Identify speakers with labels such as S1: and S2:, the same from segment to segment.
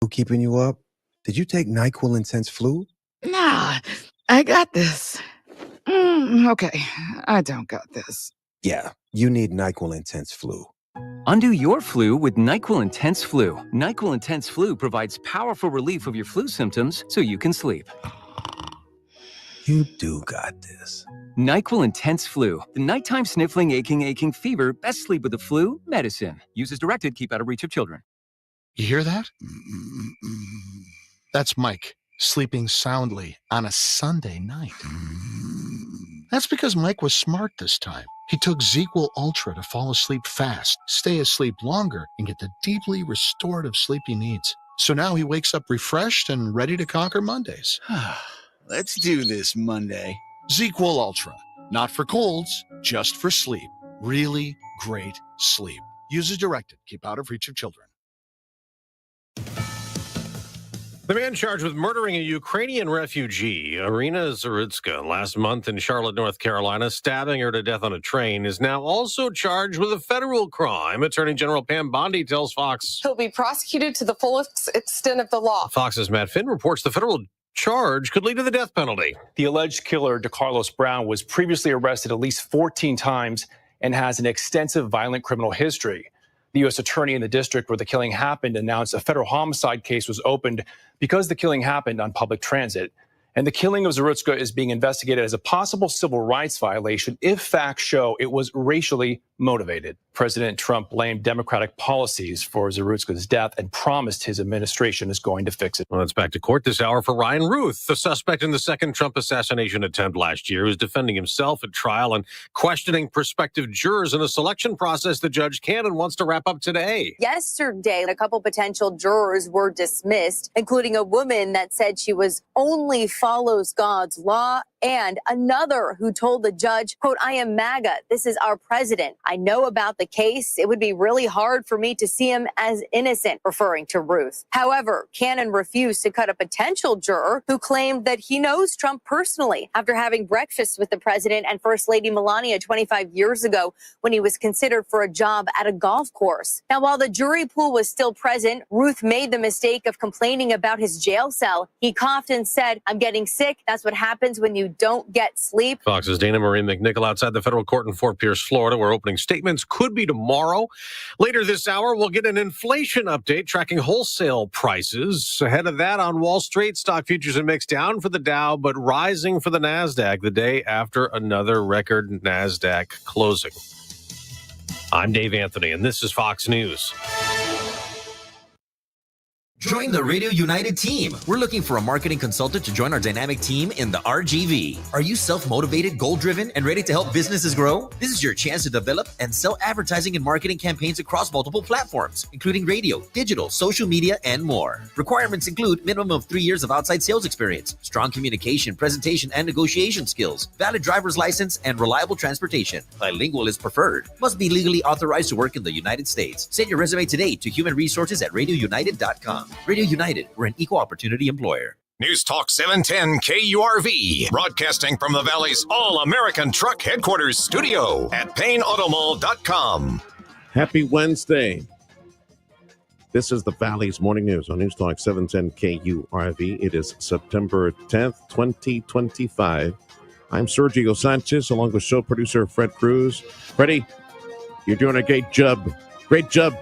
S1: Who keeping you up? Did you take NyQuil Intense Flu?
S2: Nah, I got this. Okay, I don't got this.
S1: Yeah, you need NyQuil Intense Flu.
S3: Undo your flu with NyQuil Intense Flu. NyQuil Intense Flu provides powerful relief of your flu symptoms so you can sleep.
S1: You do got this.
S3: NyQuil Intense Flu. The nighttime sniffling, aching fever. Best sleep with the flu medicine. Use as directed. Keep out of reach of children.
S4: You hear that? That's Mike sleeping soundly on a Sunday night. That's because Mike was smart this time. He took ZzzQuil Ultra to fall asleep fast, stay asleep longer, and get the deeply restorative sleep he needs. So now he wakes up refreshed and ready to conquer Mondays.
S5: Let's do this Monday.
S4: ZzzQuil Ultra. Not for colds, just for sleep. Really great sleep. Use as directed. Keep out of reach of children.
S6: The man charged with murdering a Ukrainian refugee, Irina Zarutska, last month in Charlotte, North Carolina, stabbing her to death on a train, is now also charged with a federal crime. Attorney General Pam Bondi tells Fox
S7: he'll be prosecuted to the fullest extent of the law.
S6: Fox's Matt Finn reports the federal charge could lead to the death penalty.
S8: The alleged killer, DeCarlos Brown, was previously arrested at least 14 times and has an extensive violent criminal history. The U.S. attorney in the district where the killing happened announced a federal homicide case was opened because the killing happened on public transit. And the killing of Zarutska is being investigated as a possible civil rights violation if facts show it was racially motivated. President Trump blamed Democratic policies for Zarutska's death and promised his administration is going to fix it.
S6: Well, it's back to court this hour for Ryan Ruth, the suspect in the second Trump assassination attempt last year, who's defending himself at trial and questioning prospective jurors in a selection process that Judge Cannon wants to wrap up today.
S9: Yesterday, a couple potential jurors were dismissed, including a woman that said she was only follows God's law, and another who told the judge, quote, "I am MAGA. This is our president. I know about the case. It would be really hard for me to see him as innocent," referring to Ruth. However, Cannon refused to cut a potential juror who claimed that he knows Trump personally after having breakfast with the president and First Lady Melania 25 years ago when he was considered for a job at a golf course. Now, while the jury pool was still present, Ruth made the mistake of complaining about his jail cell. He coughed and said, "I'm getting sick. That's what happens when you don't get sleep."
S6: Fox's Dana Marie McNichol outside the federal court in Fort Pierce, Florida, where opening statements could be tomorrow. Later this hour, we'll get an inflation update tracking wholesale prices. Ahead of that, on Wall Street, stock futures and mixed down for the Dow, but rising for the NASDAQ the day after another record NASDAQ closing. I'm Dave Anthony, and this is Fox News.
S10: Join the Radio United team. We're looking for a marketing consultant to join our dynamic team in the RGV. Are you self-motivated, goal-driven, and ready to help businesses grow? This is your chance to develop and sell advertising and marketing campaigns across multiple platforms, including radio, digital, social media, and more. Requirements include minimum of 3 years of outside sales experience, strong communication, presentation, and negotiation skills, valid driver's license, and reliable transportation. Bilingual is preferred. Must be legally authorized to work in the United States. Send your resume today to humanresources@radiounited.com. Radio United, we're an equal opportunity employer.
S11: News Talk 710 KURV, broadcasting from the Valley's All-American Truck Headquarters studio at PayneAutomall.com.
S12: Happy Wednesday. This is the Valley's Morning News on News Talk 710 KURV. It is September 10th, 2025. I'm Sergio Sanchez, along with show producer Fred Cruz. Freddie, you're doing a great job. Great job,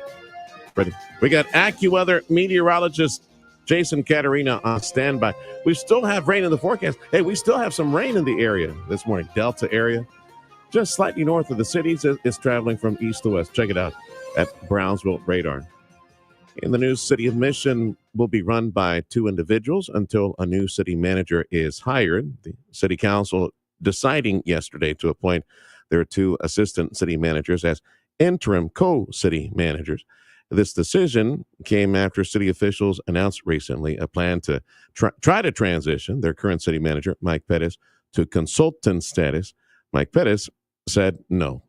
S12: Freddie. We got AccuWeather meteorologist Jason Caterina on standby. We still have rain in the forecast. Hey, we still have some rain in the area this morning. Delta area, just slightly north of the cities. It's traveling from east to west. Check it out at Brownsville Radar. In the new city of Mission will be run by two individuals until a new city manager is hired. The city council deciding yesterday to appoint their two assistant city managers as interim co-city managers. This decision came after city officials announced recently a plan to try to transition their current city manager, Mike Pettis, to consultant status. Mike Pettis said no.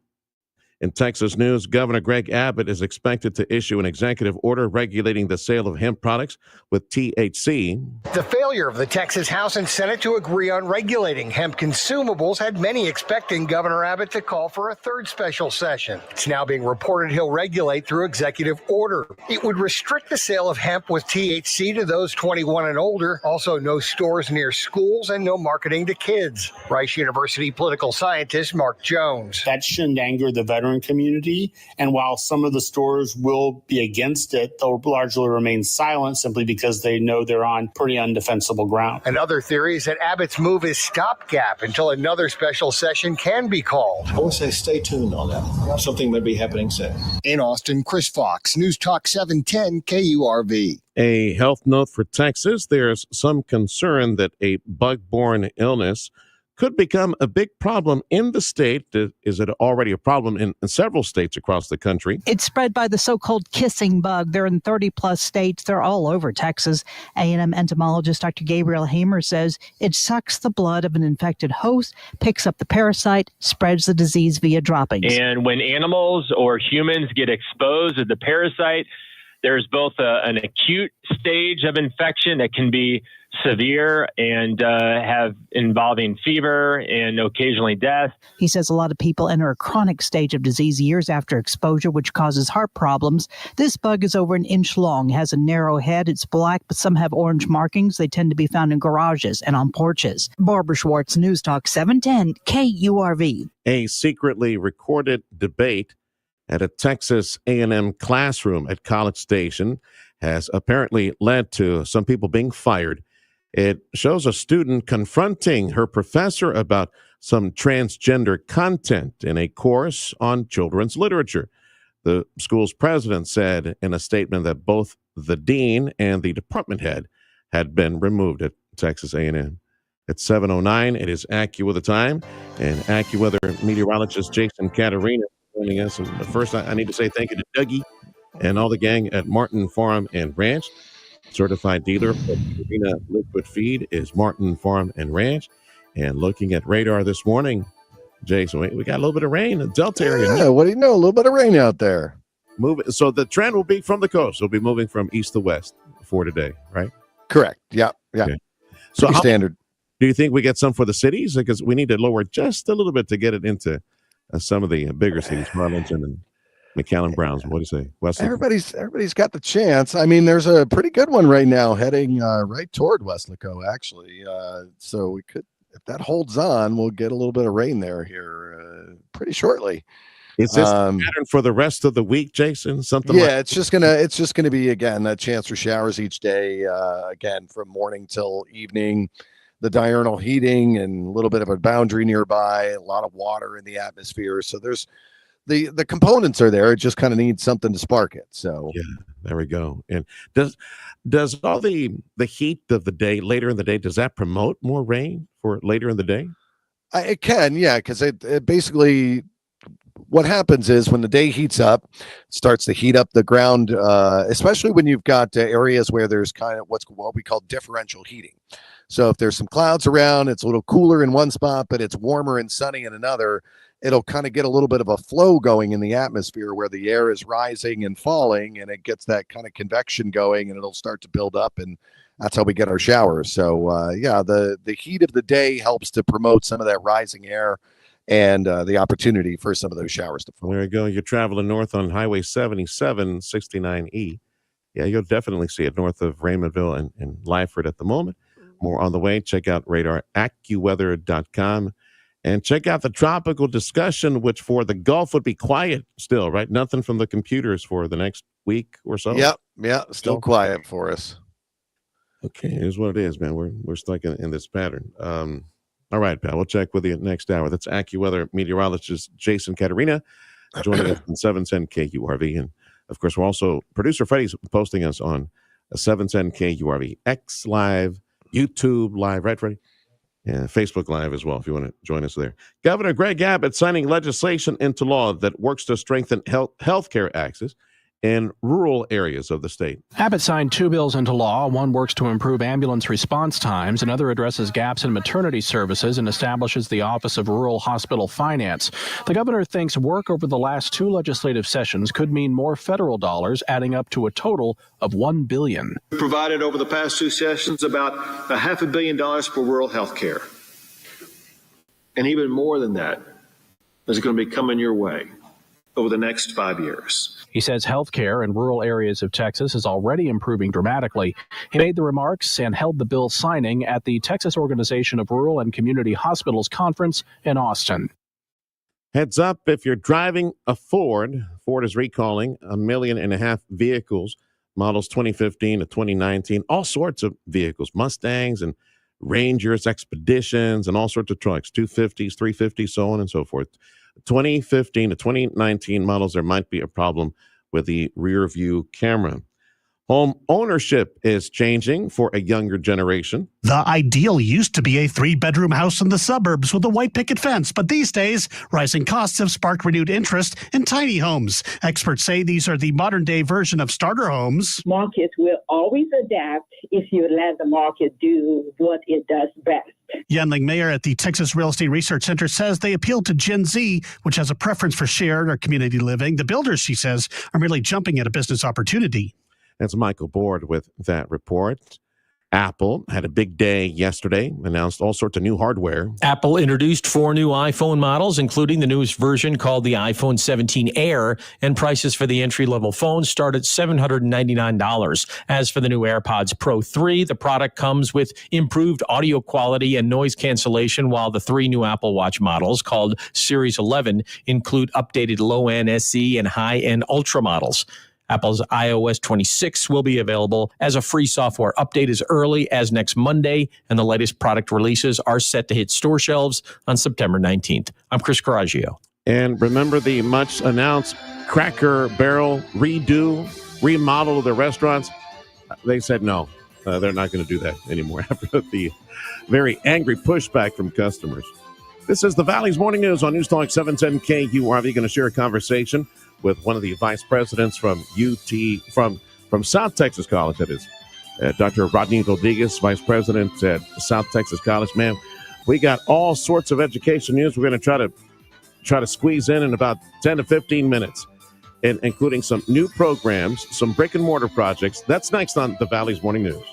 S12: In Texas news, Governor Greg Abbott is expected to issue an executive order regulating the sale of hemp products with THC.
S13: The failure of the Texas House and Senate to agree on regulating hemp consumables had many expecting Governor Abbott to call for a third special session. It's now being reported he'll regulate through executive order. It would restrict the sale of hemp with THC to those 21 and older. Also, no stores near schools and no marketing to kids. Rice University political scientist Mark Jones.
S14: That shouldn't anger the veteran community. And while some of the stores will be against it, they'll largely remain silent simply because they know they're on pretty undefensible ground.
S13: Another theory is that Abbott's move is stopgap until another special session can be called.
S15: I would say stay tuned on that. Something may be happening soon.
S13: In Austin, Chris Fox, News Talk 710 KURV.
S12: A health note for Texas. There's some concern that a bug-borne illness could become a big problem in the state. Is it already a problem in several states across the country?
S16: It's spread by the so-called kissing bug. They're in 30-plus states. They're all over Texas. A&M entomologist Dr. Gabriel Hamer says it sucks the blood of an infected host, picks up the parasite, spreads the disease via droppings.
S17: And when animals or humans get exposed to the parasite, there's both an acute stage of infection that can be severe and have involving fever and occasionally death.
S16: He says a lot of people enter a chronic stage of disease years after exposure, which causes heart problems. This bug is over an inch long, has a narrow head. It's black, but some have orange markings. They tend to be found in garages and on porches. Barbara Schwartz, News Talk 710 KURV.
S12: A secretly recorded debate at a Texas A&M classroom at College Station has apparently led to some people being fired. It shows a student confronting her professor about some transgender content in a course on children's literature. The school's president said in a statement that both the dean and the department head had been removed at Texas A&M. At 7:09, it is AccuWeather time, and AccuWeather meteorologist Jason Caterina joining us. And first, I need to say thank you to Dougie and all the gang at Martin Farm and Ranch. Certified dealer for Purina Liquid Feed is Martin Farm and Ranch. And looking at radar this morning, Jason, we got a little bit of rain in the Delta area.
S18: Yeah, what do you know? A little bit of rain out there.
S12: So the trend will be from the coast. It'll be moving from east to west for today, right?
S18: Correct. Yeah.
S12: Okay. So
S18: Pretty standard.
S12: Do you think we get some for the cities? Because we need to lower just a little bit to get it into some of the bigger cities, Arlington and McAllen Browns. What do you say? Wesley?
S18: Everybody's got the chance. I mean, there's a pretty good one right now heading right toward Weslaco, actually. So we could, if that holds on, we'll get a little bit of rain here pretty shortly.
S12: Is this the pattern for the rest of the week, Jason?
S18: It's just gonna be again a chance for showers each day. Again, from morning till evening. The diurnal heating and a little bit of a boundary nearby, a lot of water in the atmosphere. So there's the components are there. It just kind of needs something to spark it. So
S12: yeah, there we go. And does all the heat of the day later in the day, does that promote more rain for later in the day?
S18: It can, yeah, because it basically what happens is when the day heats up, it starts to heat up the ground, especially when you've got areas where there's kind of what we call differential heating. So if there's some clouds around, it's a little cooler in one spot, but it's warmer and sunny in another. It'll kind of get a little bit of a flow going in the atmosphere where the air is rising and falling, and it gets that kind of convection going, and it'll start to build up, and that's how we get our showers. So the heat of the day helps to promote some of that rising air and the opportunity for some of those showers to fall.
S12: There you go. You're traveling north on Highway 77, 69E. Yeah, you'll definitely see it north of Raymondville and Lyford at the moment. More on the way. Check out radar AccuWeather.com and check out the tropical discussion, which for the Gulf would be quiet still, right? Nothing from the computers for the next week or so.
S18: Yeah, still quiet for us.
S12: Okay, here's what it is, man. We're stuck in this pattern. All right, pal. We'll check with you next hour. That's AccuWeather meteorologist Jason Caterina joining us on 710 KURV. And of course, we're also producer Freddie's posting us on 710 KURV X Live, YouTube Live, right, Freddie? And Facebook Live as well, if you want to join us there. Governor Greg Abbott signing legislation into law that works to strengthen health care access in rural areas of the state.
S19: Abbott signed 2 bills into law. One works to improve ambulance response times. Another addresses gaps in maternity services and establishes the Office of Rural Hospital Finance. The governor thinks work over the last 2 legislative sessions could mean more federal dollars, adding up to a total of $1 billion.
S15: We provided over the past 2 sessions about $500 million for rural health care. And even more than that is going to be coming your way over the next 5 years.
S19: He says health care in rural areas of Texas is already improving dramatically. He made the remarks and held the bill signing at the Texas Organization of Rural and Community Hospitals conference in Austin.
S12: Heads up, if you're driving a Ford is recalling 1.5 million vehicles, models 2015 to 2019, all sorts of vehicles, Mustangs and Rangers, Expeditions, and all sorts of trucks, 250s, 350s, so on and so forth. 2015 to 2019 models, there might be a problem with the rear view camera. Home ownership is changing for a younger generation.
S20: The ideal used to be a 3-bedroom house in the suburbs with a white picket fence, but these days, rising costs have sparked renewed interest in tiny homes. Experts say these are the modern-day version of starter homes.
S21: Markets will always adapt if you let the market do what it does best.
S20: Yanling Mayer at the Texas Real Estate Research Center says they appeal to Gen Z, which has a preference for shared or community living. The builders, she says, are merely jumping at a business opportunity.
S12: That's Michael Board with that report. Apple had a big day yesterday, announced all sorts of new hardware.
S22: Apple introduced 4 new iPhone models, including the newest version called the iPhone 17 Air, and prices for the entry-level phone start at $799. As for the new AirPods Pro 3, the product comes with improved audio quality and noise cancellation, while the 3 new Apple Watch models, called Series 11, include updated low-end SE and high-end Ultra models. Apple's iOS 26 will be available as a free software update as early as next Monday, and the latest product releases are set to hit store shelves on September 19th. I'm Chris Coraggio.
S12: And remember the much-announced Cracker Barrel remodel of the restaurants? They said no, they're not going to do that anymore after the very angry pushback from customers. This is the Valley's Morning News on News Talk 710 KURV. Going to share a conversation with one of the vice presidents from from South Texas College, that is, Dr. Rodney Rodriguez, vice president at South Texas College. Man, we got all sorts of education news. We're going to try to squeeze in about 10 to 15 minutes, including some new programs, some brick and mortar projects. That's next on the Valley's Morning News.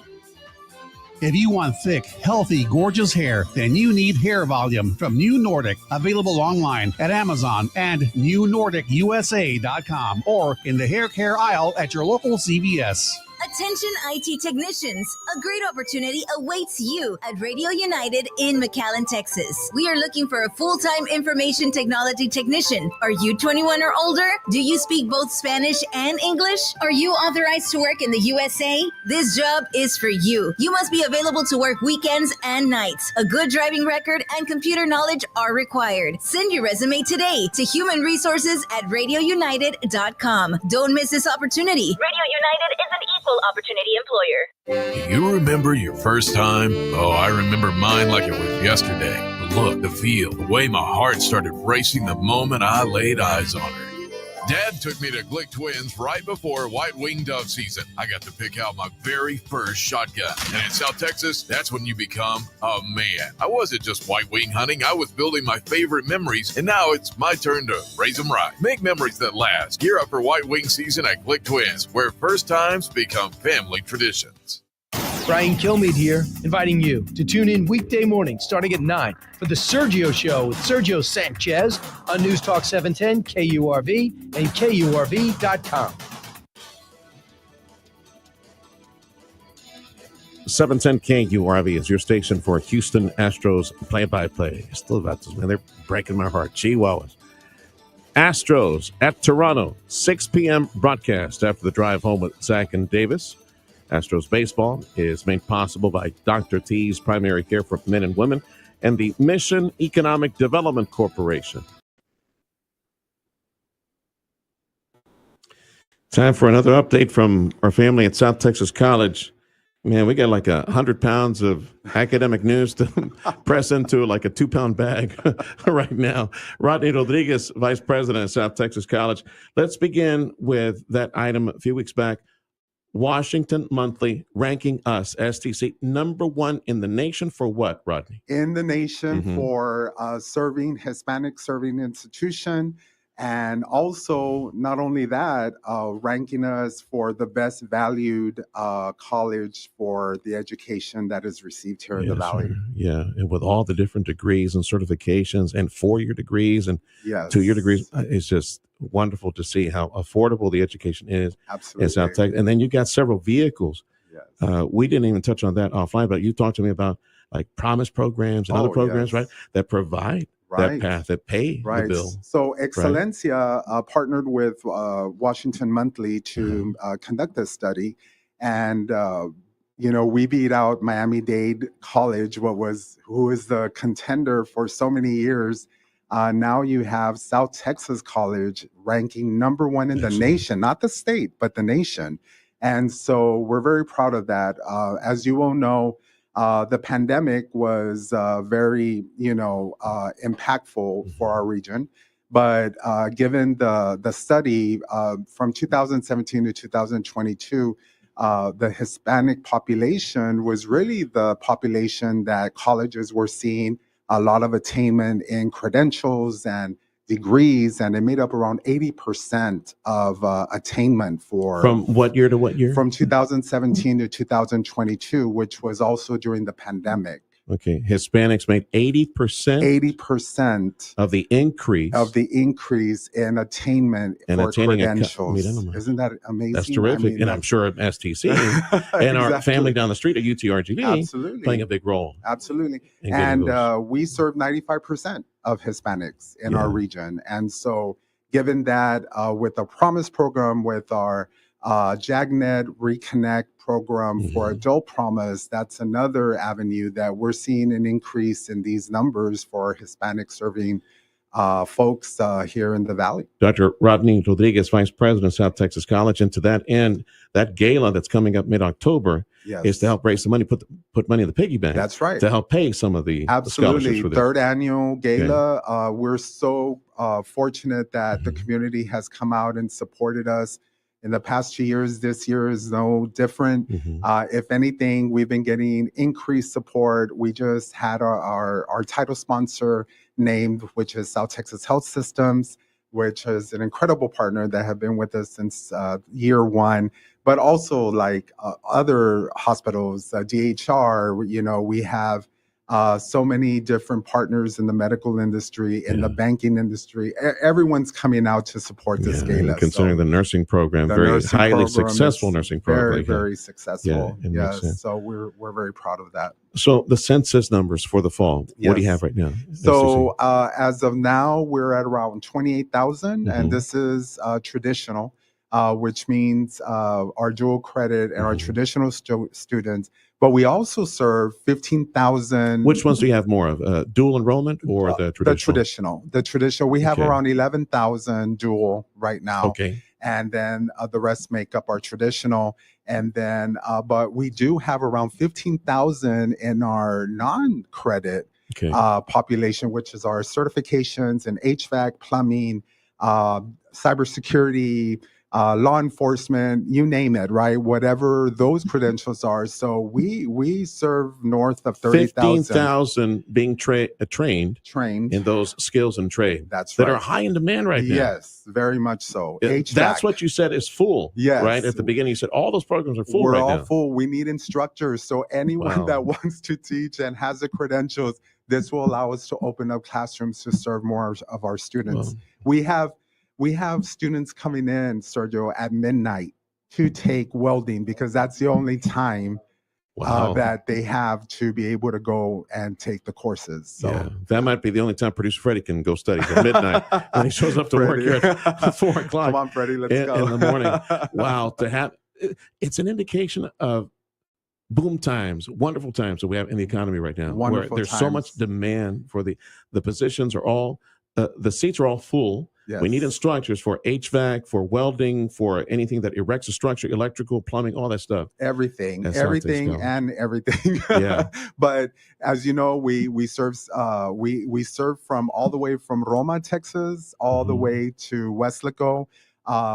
S20: If you want thick, healthy, gorgeous hair, then you need Hair Volume from New Nordic, available online at Amazon and newnordicusa.com or in the hair care aisle at your local CVS.
S23: Attention IT technicians, a great opportunity awaits you at Radio United in McAllen, Texas. We are looking for a full-time information technology technician. Are you 21 or older? Do you speak both Spanish and English? Are you authorized to work in the USA? This job is for you. You must be available to work weekends and nights. A good driving record and computer knowledge are required. Send your resume today to humanresources@radiounited.com. Don't miss this opportunity. Radio United is an equal opportunity employer.
S24: Do you remember your first time? Oh, I remember mine like it was yesterday. The look, the feel, the way my heart started racing the moment I laid eyes on her. Dad took me to Glick Twins right before white wing dove season. I got to pick out my very first shotgun. And in South Texas, that's when you become a man. I wasn't just white wing hunting. I was building my favorite memories. And now it's my turn to raise them right. Make memories that last. Gear up for white wing season at Glick Twins, where first times become family traditions.
S25: Brian Kilmeade here, inviting you to tune in weekday mornings starting at 9 for the Sergio Show with Sergio Sanchez on News Talk 710 KURV and KURV.com.
S12: 710 KURV is your station for Houston Astros play-by-play. Still about this, man. They're breaking my heart. Chihuahuas. Astros at Toronto, 6 p.m. broadcast after the drive home with Zach and Davis. Astros baseball is made possible by Dr. T's Primary Care for Men and Women and the Mission Economic Development Corporation. Time for another update from our family at South Texas College. Man, we got like 100 pounds of academic news to press into like a 2-pound bag right now. Rodney Rodriguez, Vice President of South Texas College. Let's begin with that item a few weeks back. Washington Monthly ranking us, STC, #1 in the nation for what, Rodney?
S1: In the nation for Hispanic serving institution. And also, not only that, ranking us for the best valued college for the education that is received here in the Valley.
S12: Sir. Yeah, and with all the different degrees and certifications and 4-year degrees and
S1: Yes.
S12: 2-year degrees, it's just wonderful to see how affordable the education is in South
S1: Absolutely.
S12: Texas. And then you got several vehicles.
S1: Yes.
S12: We didn't even touch on that offline, but you talked to me about like promise programs and other programs, right, that provide that path, that pay the bill.
S1: So Excelencia partnered with Washington Monthly to conduct this study. And, we beat out Miami-Dade College, who is the contender for so many years. Now you have South Texas College ranking #1 in the nation, not the state, but the nation. And so we're very proud of that. As you all know, the pandemic was very, impactful for our region. But given the study from 2017 to 2022, the Hispanic population was really the population that colleges were seeing a lot of attainment in credentials and degrees, and it made up around 80% of attainment for
S12: From what year to what year?
S1: from 2017 to 2022, which was also during the pandemic.
S12: Okay, Hispanics made 80%
S1: 80%
S12: of the increase
S1: in attainment
S12: and
S1: for
S12: attaining
S1: credentials. Isn't that amazing?
S12: That's terrific. And I'm sure at STC and our
S1: Exactly.
S12: family down the street at UTRGV
S1: Absolutely.
S12: playing a big role.
S1: Absolutely.
S12: in getting
S1: And
S12: those.
S1: we serve 95% of Hispanics in our region. And so given that with the Promise program, with our JAGNet Reconnect program for Adult Promise, that's another avenue that we're seeing an increase in these numbers for Hispanic serving folks here in the Valley.
S12: Dr. Rodney Rodriguez, Vice President of South Texas College. And to that end, that gala that's coming up mid-October is to help raise some money, put money in the piggy bank.
S1: That's right.
S12: To help pay some of the scholarships
S1: Absolutely.
S12: for this.
S1: Third annual gala. We're so fortunate that the community has come out and supported us in the past 2 years. This year is no different. If anything, we've been getting increased support. We just had our title sponsor named, which is South Texas Health Systems, which is an incredible partner that have been with us since year one. But also like other hospitals, DHR, we have so many different partners in the medical industry, in the banking industry. Everyone's coming out to support this gala.
S12: And considering the nursing program,
S1: The
S12: very
S1: nursing
S12: highly
S1: program
S12: successful
S1: is
S12: nursing program.
S1: Very, very successful.
S12: it makes
S1: Yes.
S12: sense.
S1: So we're very proud of that.
S12: So the census numbers for the fall, what do you
S1: Yes.
S12: have right now?
S1: So as of now, we're at around 28,000,
S12: Mm-hmm.
S1: and this is traditional, which means our dual credit and our
S12: Mm-hmm.
S1: traditional students. But we also serve 15,000.
S12: Which ones do you have more of? Dual enrollment or the traditional?
S1: The traditional. We have
S12: Okay.
S1: around 11,000 dual right now.
S12: Okay.
S1: And then the rest make up our traditional. And then, but we do have around 15,000 in our non-credit
S12: Okay.
S1: population, which is our certifications in HVAC, plumbing, cybersecurity, law enforcement, you name it, right? Whatever those credentials are. So we serve north of 30,000
S12: 15,000 being trained in those skills and trade.
S1: That's
S12: that
S1: right.
S12: are high in demand right now.
S1: Yes, very much so.
S12: That's
S1: HVAC.
S12: what you said is full.
S1: Yes.
S12: Right at the beginning, you said all those programs are full
S1: We're
S12: right
S1: all
S12: now.
S1: full. We need instructors. So anyone
S12: Wow.
S1: that wants to teach and has the credentials, this will allow us to open up classrooms to serve more of our students. We have students coming in, Sergio, at midnight to take welding because that's the only time
S12: Wow.
S1: that they have to be able to go and take the courses. So
S12: Yeah, that might be the only time producer Freddie can go study at midnight when he shows up to work here at 4 o'clock.
S1: Come on, Freddie, let's
S12: in,
S1: go.
S12: in the morning. Wow, it's an indication of boom times, wonderful times that we have in the economy right now.
S1: Wonderful
S12: where there's so
S1: times.
S12: much demand for the positions are all the seats are all full. We need instructors for HVAC, for welding, for anything that erects a structure, electrical, plumbing, all that stuff.
S1: Everything,
S12: That's
S1: everything,
S12: something,
S1: and everything.
S12: Yeah.
S1: But as you know, we serve from all the way from Roma, Texas, all the way to Weslaco.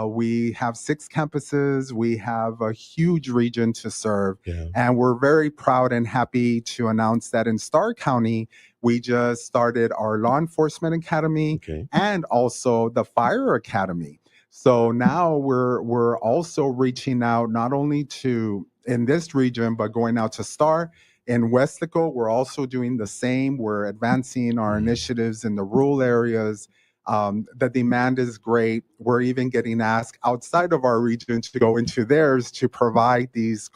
S1: We have 6 campuses. We have a huge region to serve, and we're very proud and happy to announce that in Starr County, we just started our law enforcement academy and also the fire academy. So now we're also reaching out not only to in this region, but going out to Starr. In Weslaco, we're also doing the same. We're advancing our initiatives in the rural areas. The demand is great. We're even getting asked outside of our region to go into theirs to provide these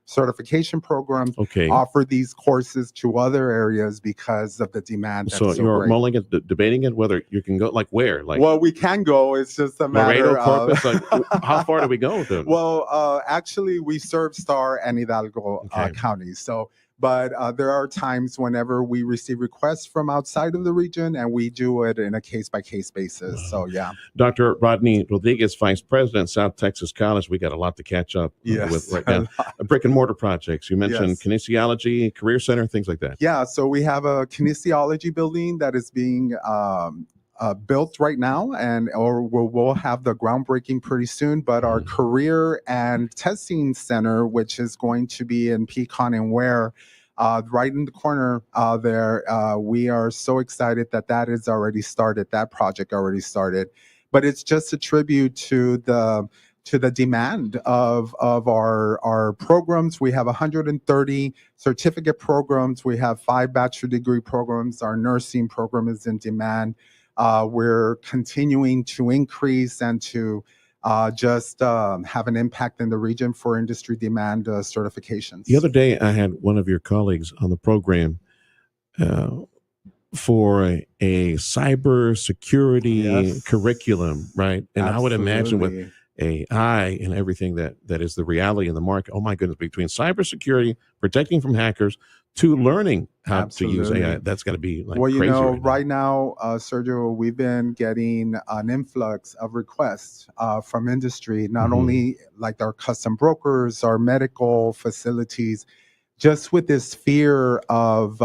S1: certification programs, offer these courses to other areas because of the demand. That's
S12: So you're
S1: great.
S12: mulling it, debating it, whether you can go, like where? Like,
S1: Well, we can go. It's just a matter
S12: Laredo, Corpus?
S1: of...
S12: Like, how far do we go with them?
S1: Well, actually, we serve Starr and Hidalgo counties. So, but there are times whenever we receive requests from outside of the region, and we do it in a case-by-case basis. So, yeah.
S12: Dr. Rodney Rodriguez, Vice President, South Texas College. We got a lot to catch up with right now. Brick and mortar projects. You mentioned kinesiology, career center, things like that.
S1: Yeah, so we have a kinesiology building that is being built right now, or we'll have the groundbreaking pretty soon. But our career and testing center, which is going to be in Pecan and Ware, right in the corner there, we are so excited that is already started. That project already started, but it's just a tribute to the demand of our programs. We have 130 certificate programs. We have 5 bachelor degree programs. Our nursing program is in demand. We're continuing to increase and to just have an impact in the region for industry demand certifications.
S12: The other day, I had one of your colleagues on the program for a cyber security curriculum, right? And I would imagine with AI and everything that is the reality in the market. Oh my goodness, between cybersecurity, protecting from hackers, to learning how to use AI, that's got to be like
S1: well,
S12: crazy.
S1: Right now, Sergio, we've been getting an influx of requests from industry, not only like our custom brokers, our medical facilities, just with this fear of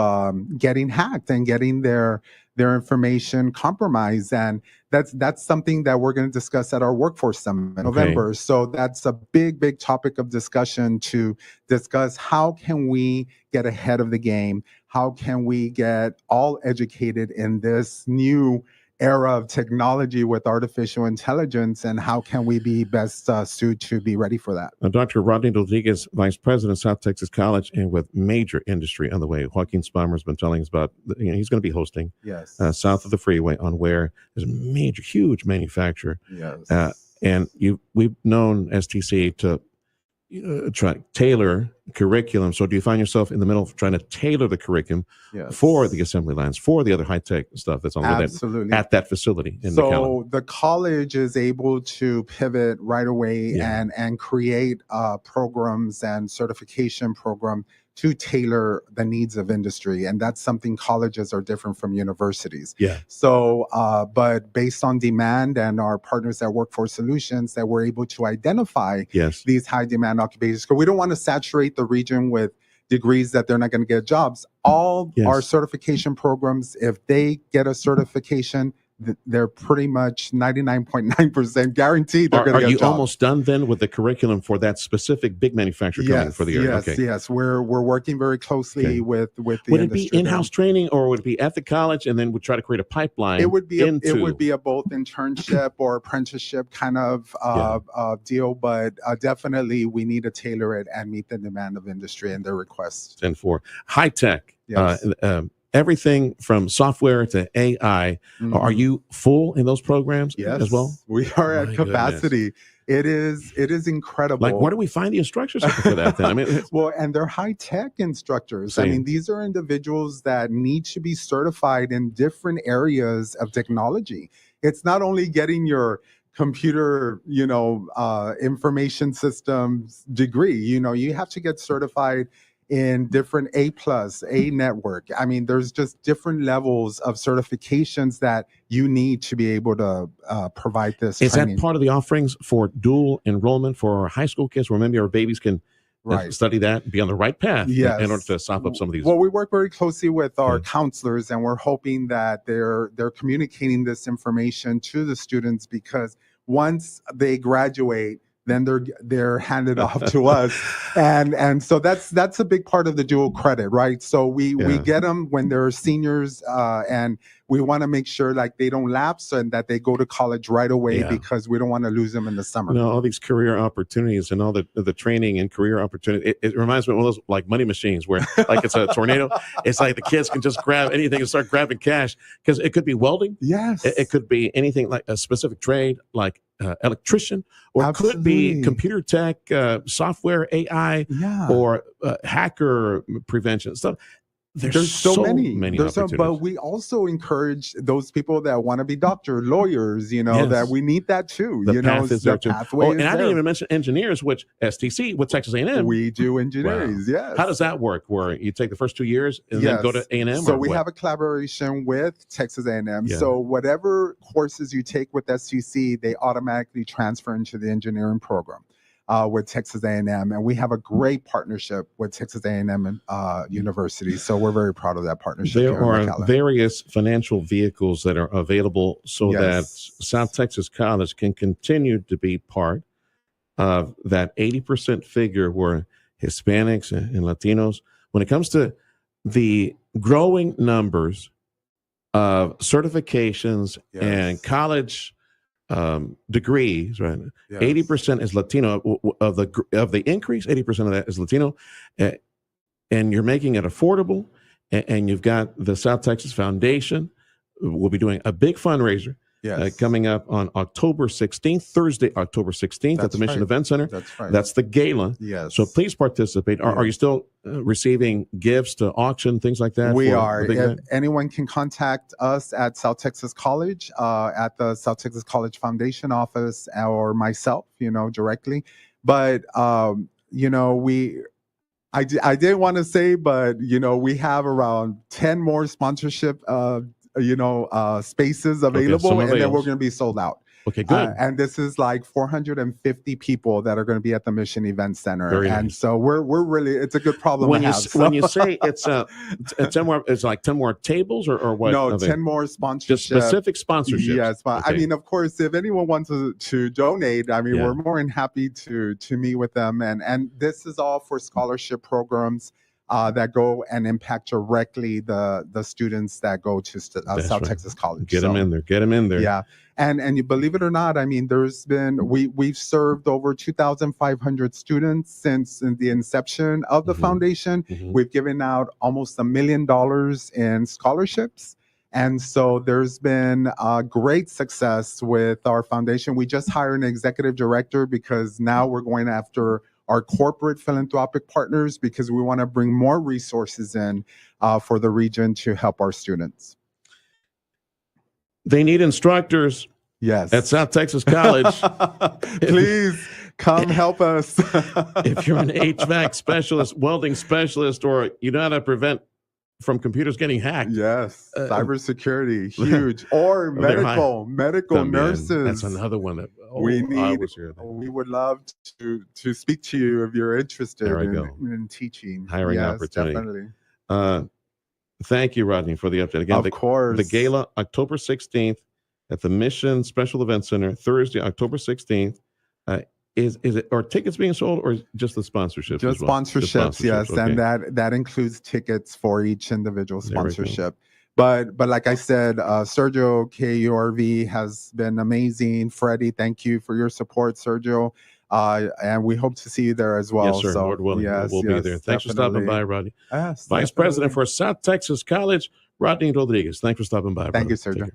S1: getting hacked and getting their information compromised. And that's something that we're going to discuss at our workforce summit in November. So that's a big topic of discussion, to discuss how can we get ahead of the game? How can we get all educated in this new era of technology with artificial intelligence, and how can we be best suited to be ready for that?
S12: Dr. Rodney Rodriguez, Vice President, South Texas College, and with major industry on the way. Joaquin Spalmer's been telling us about, he's going to be hosting south of the freeway on Ware. There's a major, huge manufacturer. And we've known STC to try tailor curriculum. So do you find yourself in the middle of trying to tailor the curriculum for the assembly lines, for the other high-tech stuff that's on
S1: Absolutely.
S12: at that facility in
S1: so
S12: McAllen?
S1: The college is able to pivot right away and create programs and certification program to tailor the needs of industry. And that's something colleges are different from universities. So, but based on demand and our partners at Workforce Solutions, that we're able to identify these high demand occupations. Because we don't want to saturate the region with degrees that they're not going to get jobs. All our certification programs, if they get a certification, they're pretty much 99.9% guaranteed they're going to get
S12: Are you
S1: jobs.
S12: almost done then with the curriculum for that specific big manufacturer coming for the area?
S1: Yes. We're working very closely with the
S12: Would it be in-house training, or would it be at the college and then would try to create a pipeline?
S1: It would be a both internship or apprenticeship kind of deal, but definitely we need to tailor it and meet the demand of industry and their requests.
S12: And for high tech, everything from software to AI. Are you full in those programs as well?
S1: We are at capacity. It is incredible.
S12: Like, where do we find the instructors for that then? I mean,
S1: well, and they're high-tech instructors. I mean, these are individuals that need to be certified in different areas of technology. It's not only getting your computer, information systems degree. You have to get certified in different A+, A network. I mean, there's just different levels of certifications that you need to be able to provide this
S12: Is
S1: training.
S12: that part of the offerings for dual enrollment for our high school kids, where maybe our babies can study that and be on the right path in order to sop up some of these?
S1: Well, we work very closely with our counselors, and we're hoping that they're communicating this information to the students, because once they graduate, then they're handed off to us, and so that's a big part of the dual credit, right? So we get them when they're seniors, and we want to make sure like they don't lapse and that they go to college right away, because we don't want to lose them in the summer.
S12: You know, all these career opportunities and all the training and career opportunity. It reminds me of one of those like money machines where like it's a tornado. It's like the kids can just grab anything and start grabbing cash, because it could be welding.
S1: Yes.
S12: It could be anything like a specific trade, like electrician, or it could be computer tech, software, AI, or hacker prevention stuff. There's so many opportunities.
S1: But we also encourage those people that want to be doctor, lawyers, that we need that too.
S12: The path is there too.
S1: Pathway
S12: and
S1: is
S12: I didn't
S1: there.
S12: even mention engineers, which STC with Texas A&M.
S1: We do engineering, yes.
S12: How does that work? Where you take the first 2 years and then go to A&M?
S1: So we have a collaboration with Texas A&M.
S12: Yeah.
S1: So whatever courses you take with STC, they automatically transfer into the engineering program with Texas A&M, and we have a great partnership with Texas A&M University. So we're very proud of that partnership.
S12: There are various financial vehicles that are available so that South Texas College can continue to be part of that 80% figure where Hispanics and Latinos, when it comes to the growing numbers of certifications and college degrees, right? 80% is Latino of the increase. 80% of that is Latino, and you're making it affordable. And you've got the South Texas Foundation. We'll be doing a big fundraiser coming up on October 16th, Thursday, October 16th at the Mission Event Center.
S1: That's right.
S12: That's the gala.
S1: Yes.
S12: So please participate. Are you still receiving gifts to auction, things like that?
S1: We are. If anyone can contact us at South Texas College, at the South Texas College Foundation office, or myself, directly. But, I didn't want to say, but, we have around 10 more sponsorship spaces available, and then we're going to be sold out.
S12: Okay, good.
S1: And this is like 450 people that are going to be at the Mission Event Center.
S12: Very
S1: and
S12: nice.
S1: so we're really, it's a good problem
S12: When
S1: to
S12: you
S1: have.
S12: when you say it's 10 more, it's like 10 more tables or what?
S1: No, 10 more sponsorships.
S12: Just specific sponsorships.
S1: Yes, but I
S12: Okay.
S1: mean, of course, if anyone wants to donate, I mean, we're more than happy to meet with them. And this is all for scholarship programs that go and impact directly the students that go to South Texas College.
S12: Get them in there. Get them in there.
S1: Yeah. And you believe it or not, I mean, there's been, we've served over 2,500 students since the inception of the foundation. We've given out almost $1 million in scholarships. And so there's been great success with our foundation. We just hired an executive director because now we're going after our corporate philanthropic partners, because we want to bring more resources in for the region to help our students.
S12: They need instructors.
S1: Yes.
S12: At South Texas College.
S1: Please come help us.
S12: If you're an HVAC specialist, welding specialist, or you know how to prevent from computers getting hacked.
S1: Yes. Cybersecurity, huge. Or medical nurses.
S12: That's another one that
S1: we would love to speak to you if you're interested in teaching.
S12: Hiring opportunity.
S1: Definitely.
S12: Thank you, Rodney, for the update. Again,
S1: Of course.
S12: The gala, October 16th at the Mission Special Event Center, Thursday, October 16th. Is it, are tickets being sold, or just the sponsorships?
S1: Just
S12: as well?
S1: sponsorships, yes,
S12: okay.
S1: and that includes tickets for each individual sponsorship. But like I said, Sergio KURV has been amazing. Freddie, thank you for your support, Sergio. And we hope to see you there as well.
S12: Yes, sir.
S1: So,
S12: Lord willing, we'll be there. Thanks for stopping by, Rodney.
S1: Yes,
S12: Vice President for South Texas College, Rodney Rodriguez. Thanks for stopping by.
S1: Thank you, Sergio.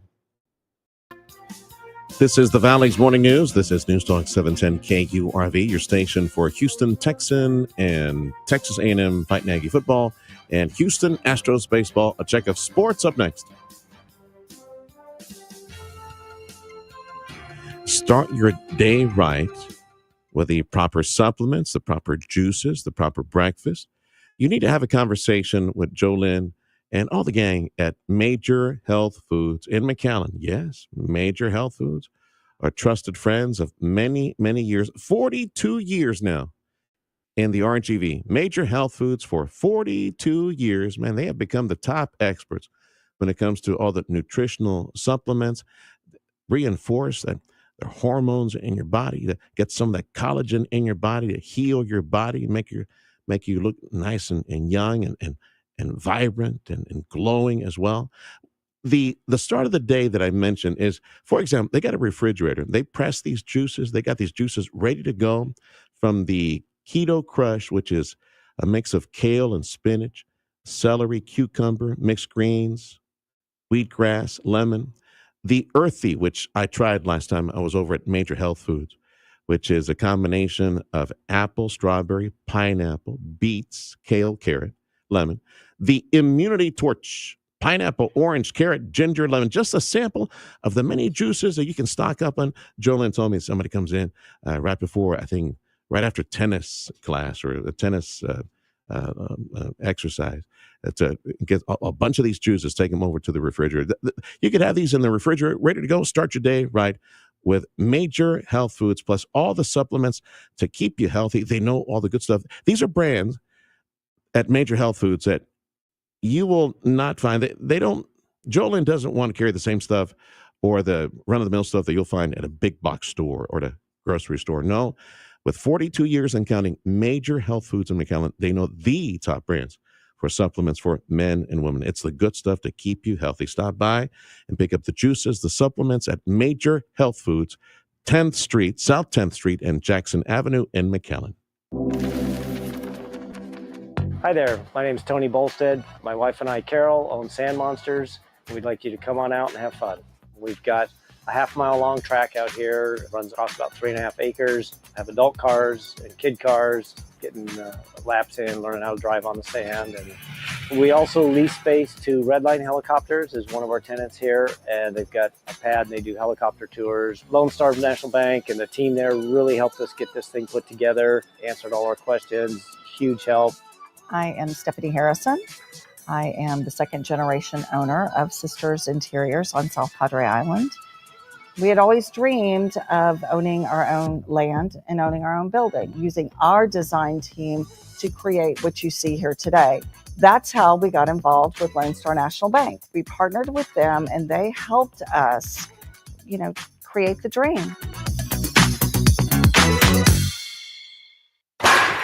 S12: This is the Valley's Morning News. This is News Talk 710 KURV, your station for Houston Texan and Texas A&M Fighting Aggie football and Houston Astros baseball. A check of sports up next. Start your day right with the proper supplements, the proper juices, the proper breakfast. you need to have a conversation with Jolynn and all the gang at Major Health Foods in McAllen. Yes, Major Health Foods are trusted friends of many, many years, 42 years now in the RGV. Major Health Foods for 42 years. Man, they have become the top experts when it comes to all the nutritional supplements, reinforce that the hormones in your body, to get some of that collagen in your body to heal your body, make you look nice and young and vibrant and glowing as well. The start of the day that I mentioned is, for example, they got a refrigerator. They press these juices. They got these juices ready to go from the Keto Crush, which is a mix of kale and spinach, celery, cucumber, mixed greens, wheatgrass, lemon. The Earthy, which I tried last time I was over at Major Health Foods, which is a combination of apple, strawberry, pineapple, beets, kale, carrot, lemon. The Immunity Torch, pineapple, orange, carrot, ginger, lemon, just a sample of the many juices that you can stock up on. Jolynn told me somebody comes in right after tennis class or a tennis exercise. Get a bunch of these juices, take them over to the refrigerator. You could have these in the refrigerator, ready to go, start your day right with Major Health Foods, plus all the supplements to keep you healthy. They know all the good stuff. These are brands at Major Health Foods that you will not find. Jolynn doesn't want to carry the same stuff or the run-of-the-mill stuff that you'll find at a big box store or the grocery store. No, with 42 years and counting, Major Health Foods in McAllen, they know the top brands for supplements for men and women. It's the good stuff to keep you healthy. Stop by and pick up the juices, the supplements at Major Health Foods, 10th Street, South 10th Street, and Jackson Avenue in McAllen.
S2: Hi there, my name is Tony Bolstead. My wife and I, Carol, own Sand Monsters, and we'd like you to come on out and have fun. We've got a half-mile long track out here. It runs across about 3.5 acres. Have adult cars and kid cars, getting laps in, learning how to drive on the sand. And we also lease space to Redline Helicopters, is one of our tenants here, and they've got a pad and they do helicopter tours. Lone Star National Bank and the team there really helped us get this thing put together, answered all our questions, huge help.
S3: I am Stephanie Harrison. I am the second generation owner of Sisters Interiors on South Padre Island. We had always dreamed of owning our own land and owning our own building, using our design team to create what you see here today. That's how we got involved with Lone Star National Bank. We partnered with them and they helped us, create the dream.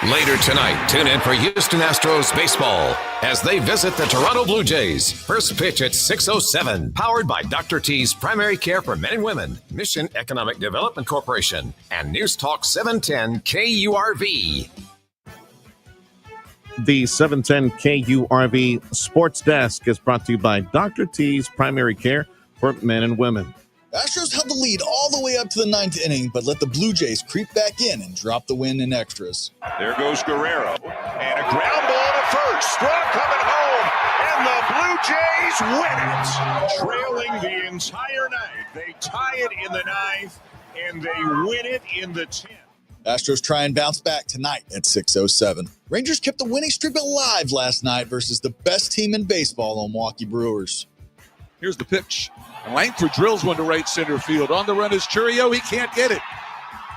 S11: Later tonight, tune in for Houston Astros baseball as they visit the Toronto Blue Jays. First pitch at 6:07. Powered by Dr. T's Primary Care for Men and Women, Mission Economic Development Corporation, and News Talk 710 KURV.
S12: The 710 KURV Sports Desk is brought to you by Dr. T's Primary Care for Men and Women.
S4: Astros held the lead all the way up to the 9th inning, but let the Blue Jays creep back in and drop the win in extras.
S5: There goes Guerrero, and a ground ball to first. Straw coming home, and the Blue Jays win it. Trailing the entire night. They tie it in the 9th, and they win it in the 10th.
S4: Astros try and bounce back tonight at 6:07. Rangers kept the winning streak alive last night versus the best team in baseball, the Milwaukee Brewers.
S7: Here's the pitch. Langford drills one to right center field. On the run is Churio. He can't get it.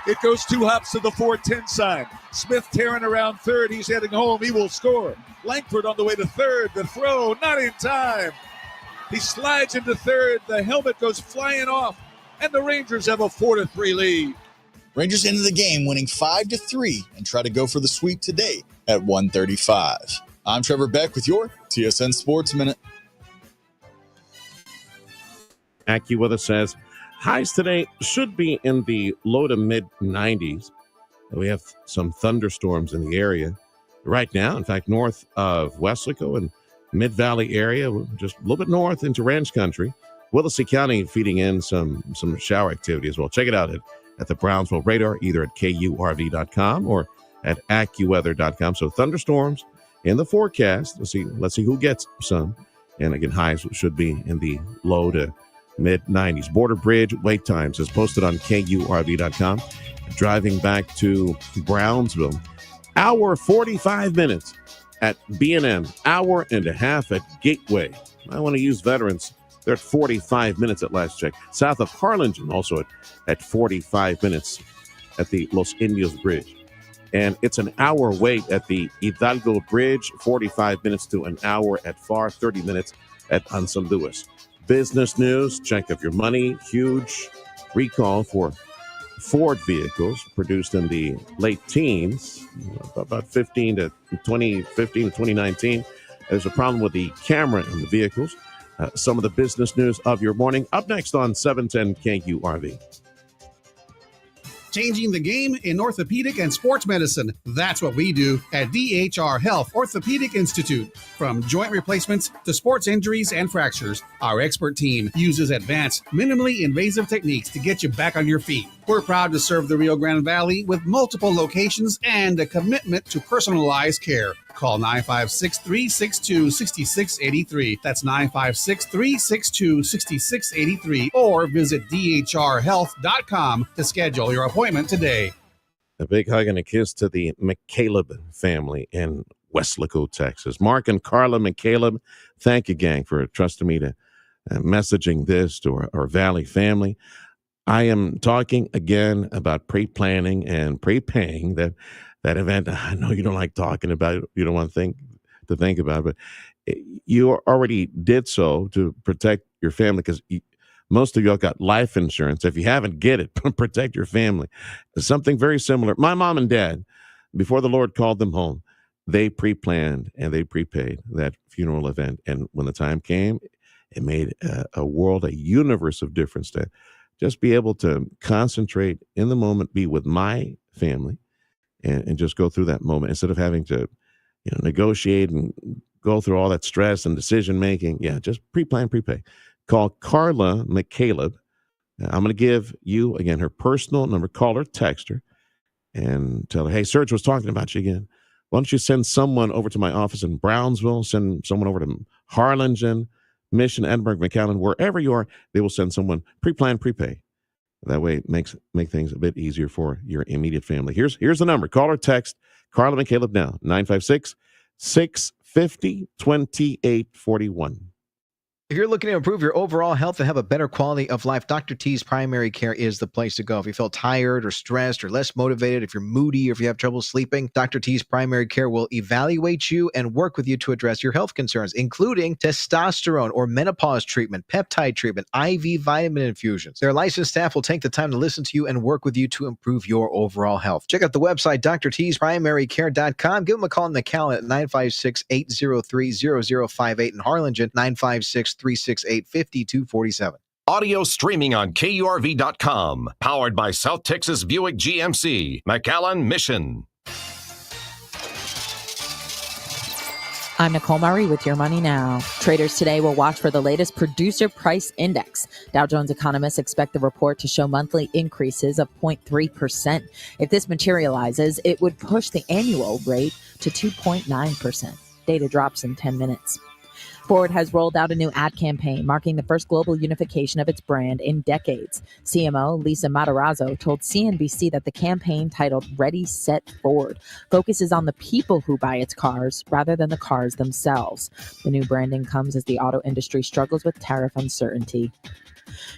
S7: It goes 2 hops to the 4-10 side. Smith tearing around third. He's heading home. He will score. Langford on the way to third. The throw, not in time. He slides into third. The helmet goes flying off. And the Rangers have a 4-3 lead.
S4: Rangers ended the game winning 5-3 and try to go for the sweep today at 1:35. I'm Trevor Beck with your TSN Sports Minute.
S12: AccuWeather says highs today should be in the low to mid 90s. We have some thunderstorms in the area right now. In fact, north of Weslaco and Mid-Valley area, just a little bit north into Ranch Country. Willacy County feeding in some shower activity as well. Check it out at the Brownsville radar, either at KURV.com or at AccuWeather.com. So thunderstorms in the forecast. Let's see who gets some. And again, highs should be in the low to mid-90s. Border Bridge wait times is posted on KURV.com. Driving back to Brownsville, hour 45 minutes at B&M, hour and a half at Gateway. I want to use Veterans. They're at 45 minutes at last check. South of Harlingen, also at 45 minutes at the Los Indios Bridge. And it's an hour wait at the Hidalgo Bridge, 45 minutes to an hour at FAR, 30 minutes at Anson Lewis. Business news, check of your money, huge recall for Ford vehicles produced in the late teens, about 15 to 2019. There's a problem with the camera in the vehicles. Some of the business news of your morning. Up next on 710 KURV.
S6: Changing the game in orthopedic and sports medicine. That's what we do at DHR Health Orthopedic Institute. From joint replacements to sports injuries and fractures, our expert team uses advanced, minimally invasive techniques to get you back on your feet. We're proud to serve the Rio Grande Valley with multiple locations and a commitment to personalized care. Call 956-362-6683. That's 956-362-6683. Or visit dhrhealth.com to schedule your appointment today.
S12: A big hug and a kiss to the McCaleb family in Weslaco, Texas. Mark and Carla McCaleb, thank you, gang, for trusting me to messaging this to our Valley family. I am talking again about pre-planning and pre-paying that event. I know you don't like talking about it. You don't want to think about it, but you already did so to protect your family because most of y'all got life insurance. If you haven't, get it. Protect your family. Something very similar. My mom and dad, before the Lord called them home, they pre-planned and they prepaid that funeral event. And when the time came, it made a world, a universe of difference to just be able to concentrate in the moment, be with my family, and just go through that moment instead of having to, negotiate and go through all that stress and decision making. Yeah, just pre-plan, prepay. Call Carla McCaleb. I'm going to give you again her personal number. Call her, text her, and tell her, "Hey, Serge was talking about you again. Why don't you send someone over to my office in Brownsville? Send someone over to Harlingen, Mission, Edinburgh, McAllen, wherever you are. They will send someone. Pre-plan, prepay. That way, it make things a bit easier for your immediate family. Here's the number. Call or text Carla McCaleb now, 956-650-2841.
S8: If you're looking to improve your overall health and have a better quality of life, Dr. T's Primary Care is the place to go. If you feel tired or stressed or less motivated, if you're moody or if you have trouble sleeping, Dr. T's Primary Care will evaluate you and work with you to address your health concerns, including testosterone or menopause treatment, peptide treatment, IV vitamin infusions. Their licensed staff will take the time to listen to you and work with you to improve your overall health. Check out the website, drtsprimarycare.com. Give them a call in McAllen at 956-803-0058 in Harlingen, 956-368-5247.
S11: Audio streaming on KURV.com. Powered by South Texas Buick GMC, McAllen, Mission.
S9: I'm Nicole Murray with Your Money Now. Traders today will watch for the latest producer price index. Dow Jones economists expect the report to show monthly increases of 0.3%. If this materializes, it would push the annual rate to 2.9%. Data drops in 10 minutes. Ford has rolled out a new ad campaign marking the first global unification of its brand in decades. CMO Lisa Matarazzo told CNBC that the campaign, titled Ready, Set, Ford, focuses on the people who buy its cars rather than the cars themselves. The new branding comes as the auto industry struggles with tariff uncertainty.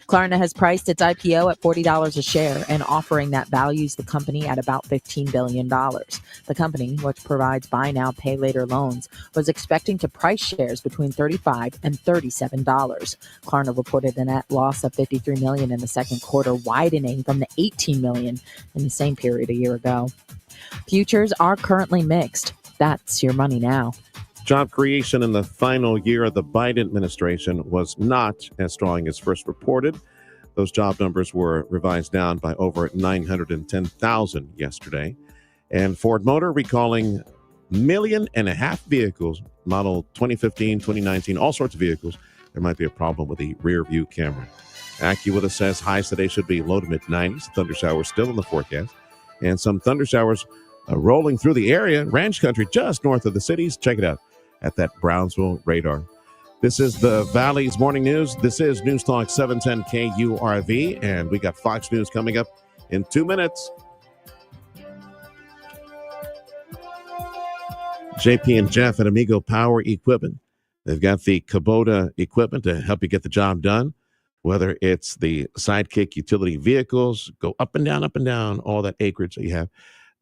S9: Klarna has priced its IPO at $40 a share, and offering that values the company at about $15 billion. The company, which provides buy now, pay later loans, was expecting to price shares between $35 and $37. Klarna reported a net loss of $53 million in the second quarter, widening from the $18 million in the same period a year ago. Futures are currently mixed. That's Your Money Now.
S12: Job creation in the final year of the Biden administration was not as strong as first reported. Those job numbers were revised down by over 910,000 yesterday. And Ford Motor recalling 1.5 million vehicles, model 2015, 2019, all sorts of vehicles. There might be a problem with the rear view camera. AccuWeather says highs today should be low to mid 90s. Thunder showers still in the forecast. And some thunder showers rolling through the area, ranch country just north of the cities. Check it out at that Brownsville radar. This is the Valley's Morning News. This is News Talk 710 KURV, and we got Fox News coming up in 2 minutes. JP and Jeff at Amigo Power Equipment. They've got the Kubota equipment to help you get the job done, whether it's the Sidekick utility vehicles, go up and down, all that acreage that you have.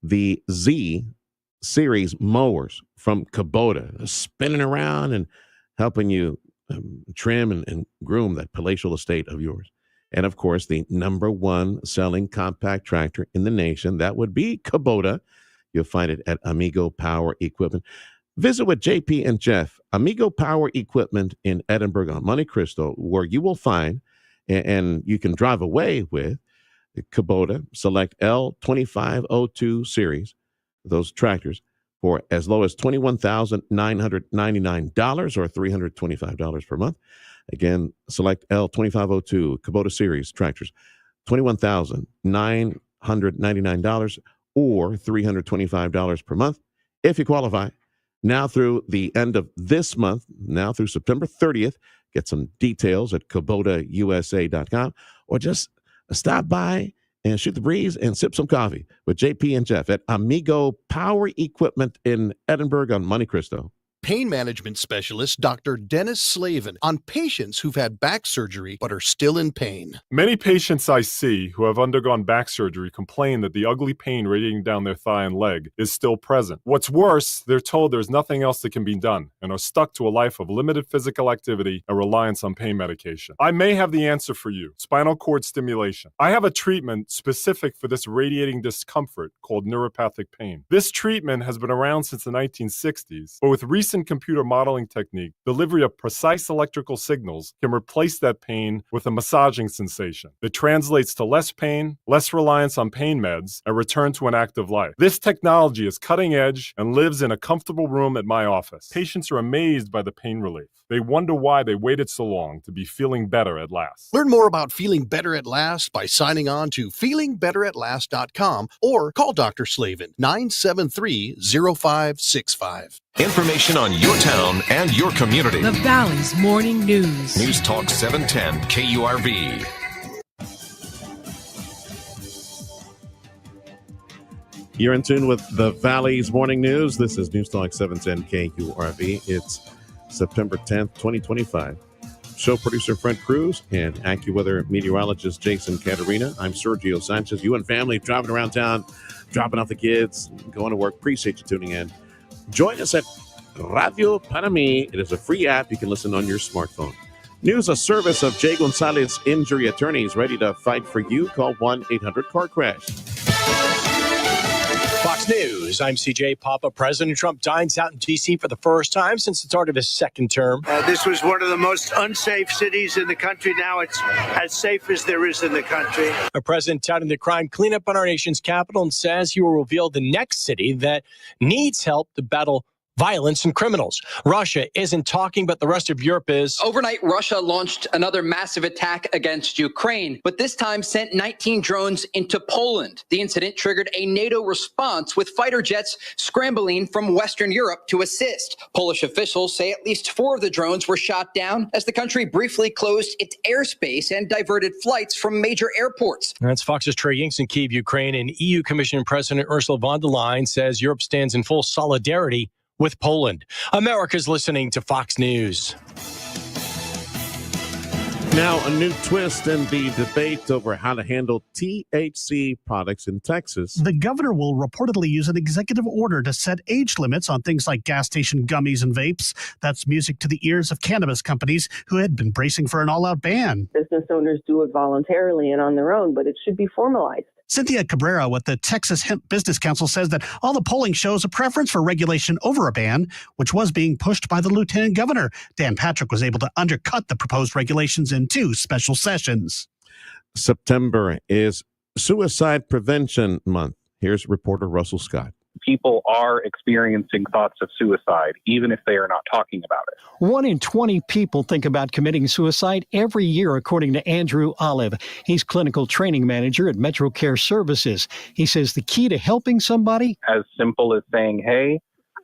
S12: The Z series mowers from Kubota, spinning around and helping you trim and groom that palatial estate of yours. And of course, the number one selling compact tractor in the nation, that would be Kubota. You'll find it at Amigo Power Equipment. Visit with JP and Jeff, Amigo Power Equipment in Edinburgh on Monte Cristo, where you will find, and you can drive away with, the Kubota Select L2502 series, those tractors, for as low as $21,999 or $325 per month. Again, Select L2502 Kubota series tractors, $21,999 or $325 per month if you qualify. Now through the end of this month, now through September 30th, get some details at KubotaUSA.com, or just stop by and shoot the breeze and sip some coffee with JP and Jeff at Amigo Power Equipment in Edinburgh on Monte Cristo.
S10: Pain management specialist Dr. Dennis Slavin on patients who've had back surgery but are still in pain.
S13: Many patients I see who have undergone back surgery complain that the ugly pain radiating down their thigh and leg is still present. What's worse, they're told there's nothing else that can be done and are stuck to a life of limited physical activity and reliance on pain medication. I may have the answer for you: spinal cord stimulation. I have a treatment specific for this radiating discomfort called neuropathic pain. This treatment has been around since the 1960s, but with recent computer modeling technique, delivery of precise electrical signals can replace that pain with a massaging sensation that translates to less pain, less reliance on pain meds, and return to an active life. This technology is cutting edge and lives in a comfortable room at my office. Patients are amazed by the pain relief. They wonder why they waited so long to be feeling better at last.
S10: Learn more about feeling better at last by signing on to feelingbetteratLast.com or call Dr. Slavin 973-0565.
S11: Information on your town and your community.
S14: The Valley's Morning News.
S11: News Talk 710 KURV.
S12: You're in tune with the Valley's Morning News. This is News Talk 710 KURV. It's September 10th, 2025. Show producer Fred Cruz and AccuWeather meteorologist Jason Caterina. I'm Sergio Sanchez. You and family driving around town, dropping off the kids, going to work. Appreciate you tuning in. Join us at Radio Panami. It is a free app. You can listen on your smartphone. News, a service of Jay Gonzalez Injury Attorneys, ready to fight for you. Call 1-800-CAR-CRASH.
S16: Fox News, I'm CJ Papa. President Trump dines out in D.C. for the first time since the start of his second term.
S17: This was one of the most unsafe cities in the country. Now it's as safe as there is in the country.
S16: The president touting the crime cleanup on our nation's capital and says he will reveal the next city that needs help to battle violence and criminals. Russia isn't talking, but the rest of Europe is.
S26: Overnight, Russia launched another massive attack against Ukraine, but this time sent 19 drones into Poland. The incident triggered a NATO response with fighter jets scrambling from Western Europe to assist. Polish officials say at least 4 of the drones were shot down as the country briefly closed its airspace and diverted flights from major airports.
S16: That's Fox's Trey Yingst in Kyiv, Ukraine, and EU Commission President Ursula von der Leyen says Europe stands in full solidarity with Poland. America's listening to Fox News.
S12: Now, a new twist in the debate over how to handle THC products in Texas.
S20: The governor will reportedly use an executive order to set age limits on things like gas station gummies and vapes. That's music to the ears of cannabis companies who had been bracing for an all-out ban.
S27: Business owners do it voluntarily and on their own, but it should be formalized.
S20: Cynthia Cabrera with the Texas Hemp Business Council says that all the polling shows a preference for regulation over a ban, which was being pushed by the lieutenant governor. Dan Patrick was able to undercut the proposed regulations in 2 special sessions.
S12: September is Suicide Prevention Month. Here's reporter Russell Scott.
S28: People are experiencing thoughts of suicide, even if they are not talking about it.
S29: 1 in 20 people think about committing suicide every year, according to Andrew Olive. He's clinical training manager at Metro Care Services. He says the key to helping somebody,
S28: as simple as saying, hey,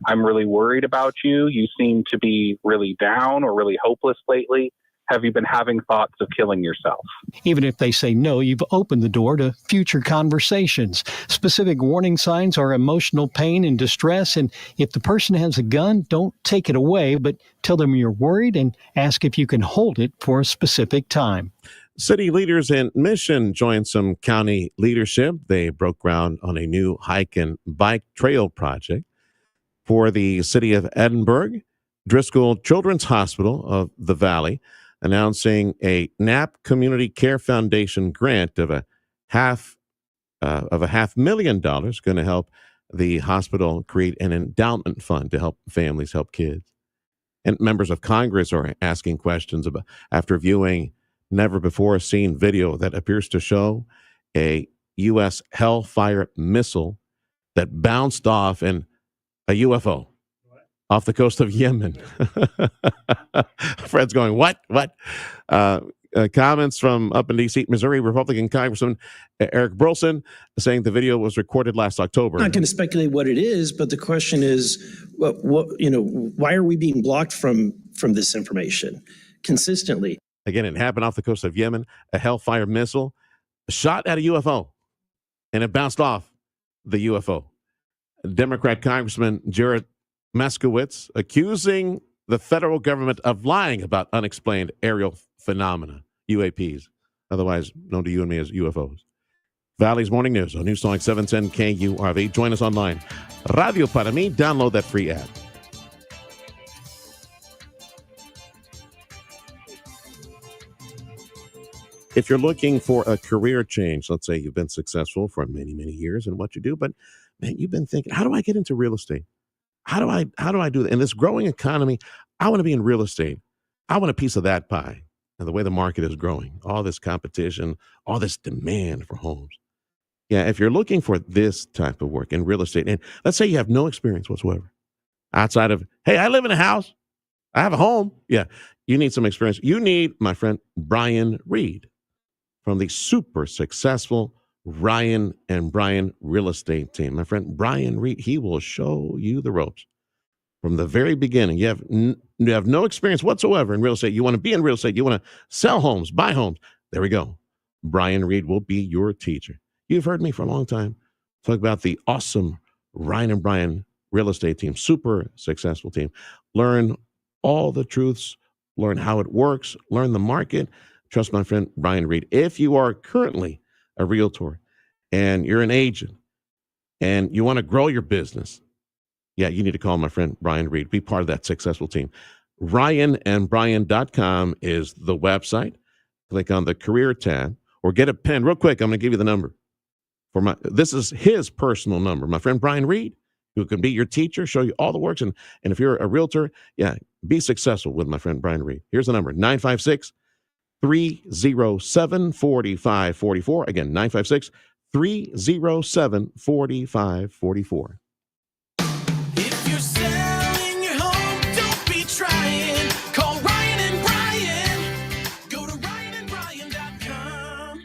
S28: I'm really worried about you. You seem to be really down or really hopeless lately. Have you been having thoughts of killing yourself?
S29: Even if they say no, you've opened the door to future conversations. Specific warning signs are emotional pain and distress. And if the person has a gun, don't take it away, but tell them you're worried and ask if you can hold it for a specific time.
S12: City leaders in Mission joined some county leadership. They broke ground on a new hike and bike trail project for the city of Edinburgh. Driscoll Children's Hospital of the Valley announcing a Knapp Community Care Foundation grant of a $500,000 going to help the hospital create an endowment fund to help families, help kids. And members of Congress are asking questions about after viewing never before seen video that appears to show a U.S. Hellfire missile that bounced off in a UFO off the coast of Yemen. Fred's going, what? Comments from up in D.C., Missouri, Republican Congressman Eric Burlison saying the video was recorded last October.
S1: I'm not going to speculate what it is, but the question is, why are we being blocked from this information consistently?
S12: Again, it happened off the coast of Yemen, a Hellfire missile shot at a UFO, and it bounced off the UFO. Democrat Congressman Jared Moskowitz accusing the federal government of lying about unexplained aerial phenomena, UAPs, otherwise known to you and me as UFOs. Valley's Morning News on Newstalk 710 KURV. Join us online. Radio Para Mi. Download that free app. If you're looking for a career change, let's say you've been successful for many, many years in what you do, but man, you've been thinking, how do I get into real estate? How do I do that? In this growing economy, I want to be in real estate. I want a piece of that pie. And the way the market is growing, all this competition, all this demand for homes. Yeah, if you're looking for this type of work in real estate, and let's say you have no experience whatsoever, outside of, hey, I live in a house, I have a home. Yeah, you need some experience. You need my friend Brian Reed from the super successful Ryan and Brian real estate team. My friend Brian Reed, he will show you the ropes from the very beginning. You have no experience whatsoever in real estate. You want to be in real estate. You want to sell homes, buy homes. There we go. Brian Reed will be your teacher. You've heard me for a long time talk about the awesome Ryan and Brian real estate team, super successful team. Learn all the truths, learn how it works, learn the market. Trust my friend Brian Reed. If you are currently a realtor and you're an agent and you want to grow your business, yeah, you need to call my friend Brian Reed. Be part of that successful team. RyanandBrian.com is the website. Click on the career tab or get a pen real quick. I'm going to give you the number. This is his personal number. My friend Brian Reed, who can be your teacher, show you all the works. And if you're a realtor, yeah, be successful with my friend Brian Reed. Here's the number, 956-307-4544. Again, 956-307-4544.
S15: If you're selling your home, don't be trying. Call Ryan and Brian. Go to RyanandBrian.com.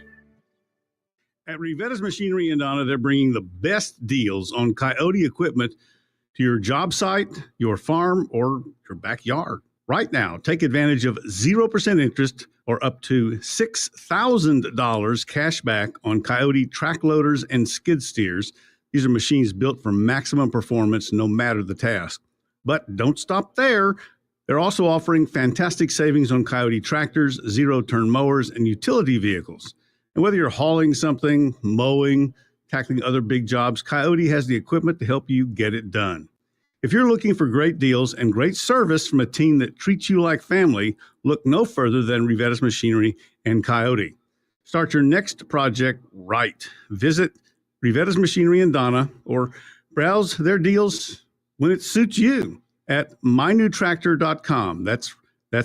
S6: At Rivetta's Machinery in Donna, they're bringing the best deals on Coyote equipment to your job site, your farm, or your backyard. Right now, take advantage of 0% interest or up to $6,000 cash back on Coyote track loaders and skid steers. These are machines built for maximum performance no matter the task. But don't stop there. They're also offering fantastic savings on Coyote tractors, zero-turn mowers, and utility vehicles. And whether you're hauling something, mowing, tackling other big jobs, Coyote has the equipment to help you get it done. If you're looking for great deals and great service from a team that treats you like family, look no further than Rivetta's Machinery and Coyote. Start your next project right. Visit Rivetta's Machinery in Donna or browse their deals when it suits you at mynewtractor.com. That's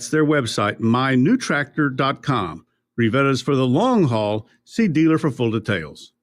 S6: their website, mynewtractor.com. Rivetta's for the long haul. See dealer for full details.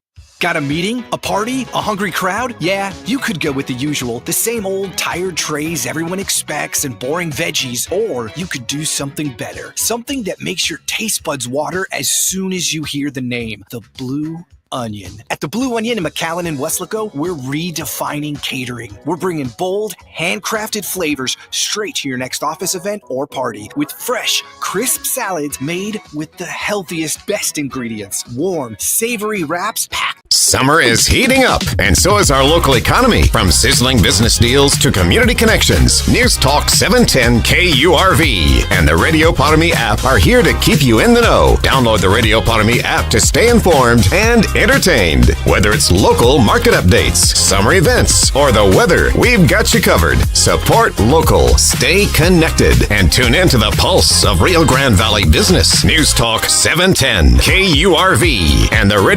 S18: Got a meeting? A party? A hungry crowd? Yeah, you could go with the usual, the same old tired trays everyone expects and boring veggies, or you could do something better. Something that makes your taste buds water as soon as you hear the name, the Blue Onion. At the Blue Onion in McAllen and Weslaco, we're redefining catering. We're bringing bold, handcrafted flavors straight to your next office event or party with fresh, crisp salads made with the healthiest, best ingredients. Warm, savory wraps packed.
S11: Summer is heating up, and so is our local economy. From sizzling business deals to community connections, News Talk 710 KURV and the Radio Potami app are here to keep you in the know. Download the Radio Potami app to stay informed and entertained. Whether it's local market updates, summer events, or the weather, we've got you covered. Support local, stay connected, and tune in to the pulse of Rio Grande Valley business. News Talk 710 KURV and the Radio